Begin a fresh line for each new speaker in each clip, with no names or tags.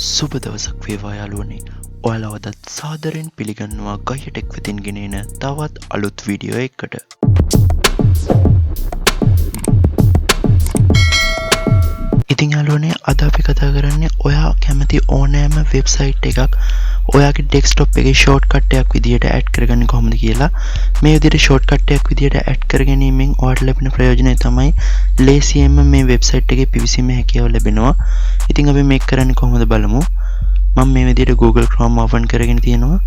සුබ දවසක් වේවා යාළුවනේ. ඔයාලව අදත් සාදරයෙන් පිළිගන්නවා Gaiya Tech වෙතින් ගෙනෙන තවත් අලුත් වීඩියෝ එකකට. ඉතින් යාළුවනේ අද අපි කතා කරන්නේ ඔයා කැමති ඕනෑම වෙබ්සයිට් එකක් ඔයාගේ ඩෙස්ක්ටොප් එකේ ෂෝට්කට් එකක් විදියට ඇඩ් කරගන්නේ කොහොමද කියලා. මේ විදියට ෂෝට්කට් එකක් විදියට ඇඩ් කරගැනීමෙන් ඔයාලට ලැබෙන ප්‍රයෝජනය තමයි ලේසියෙන්ම මේ වෙබ්සයිට් එකේ පිවිසීමේ හැකියාව ලැබෙනවා. ඉතින් අපි මේක කරන්නේ කොහොමද බලමු. මම මේ විදියට Google Chrome open කරගෙන තියෙනවා.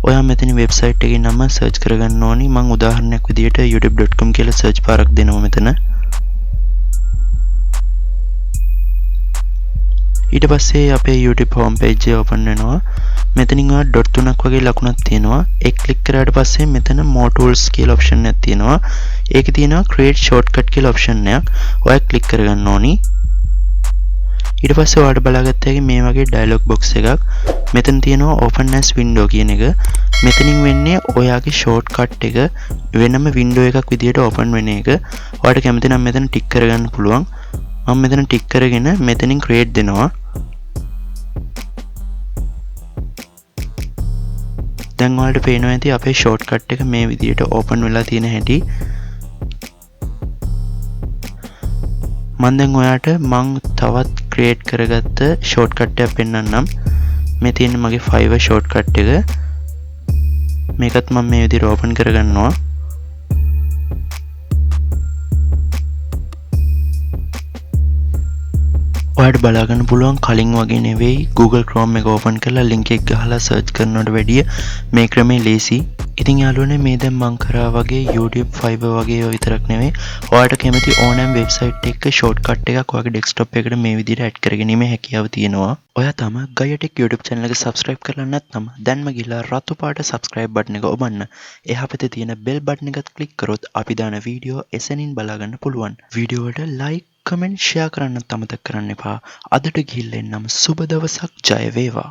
ඔයා මෙතන වෙබ්සයිට් එකේ නම සර්ච් කරගන්න ඕනි. මම උදාහරණයක් විදියට youtube.com කියලා සර්ච් පාරක් දෙනවා මෙතන. ඊට පස්සේ අපේ YouTube home page එක open වෙනවා. මෙතනින් ඔයා ඩොට් තුනක් වගේ ලකුණක් තියෙනවා. ඒක ක්ලික් කරාට පස්සේ මෙතන more tools කියලා option එකක් තියෙනවා. ඒකේ තියෙනවා create shortcut කියලා option එකක්. ඔයා ක්ලික් කරගන්න ඕනි. ඊට පස්සේ ඔයාලට බලාගත්ත හැකි මේ වගේ dialog box එකක්. මෙතන තියෙනවා open as window කියන එක. මෙතනින් වෙන්නේ ඔයාගේ shortcut එක වෙනම window එකක් විදියට open වෙන එක. ඔයාලට කැමති නම් මෙතන ටික් කරගන්න පුළුවන්. මම මෙතන ටික් කරගෙන මෙතනින් create දෙනවා. දැන් ඔයාලට පේනවා ඇති අපේ shortcut එක මේ විදියට open වෙලා තියෙන හැටි. මම දැන් ඔයාලට තවත් create කරගත්ත shortcut එකක් පෙන්නන්නම්. මේ තියෙන මගේ Fiverr shortcut එක. මේකත් මම මේ විදියට open කරගන්නවා. ඔයාලට බලා ගන්න පුළුවන් කලින් වගේ නෙවෙයි Google Chrome එක open කරලා link එක ගහලා search කරනවට වැඩිය මේ ක්‍රමේ ලේසි. ඉතින් යාළුවනේ මේ දැන් මම කරා වගේ YouTube Fiverr වගේ ඒවා විතරක් නෙවෙයි ඔයාලට කැමති ඕනෑම වෙබ්සයිට් එකක shortcut එකක් ඔයාගේ desktop එකට මේ විදිහට add කරගැනීමේ හැකියාව තියෙනවා. ඔයා තම Gaiya Tech YouTube channel එක subscribe කරලා නැත්නම් දැන්ම ගිහලා රතු පාට subscribe button එක ඔබන්න. එහා පැත්තේ තියෙන bell button එකත් click කරොත් අපි දාන වීඩියෝ එසැනින් බලා ගන්න පුළුවන්. වීඩියෝ වලට like comment share කරන්නත් අමතක කරන්න එපා. අදට ගිහිල්ලා එන්නම් සුබ දවසක් ජය වේවා.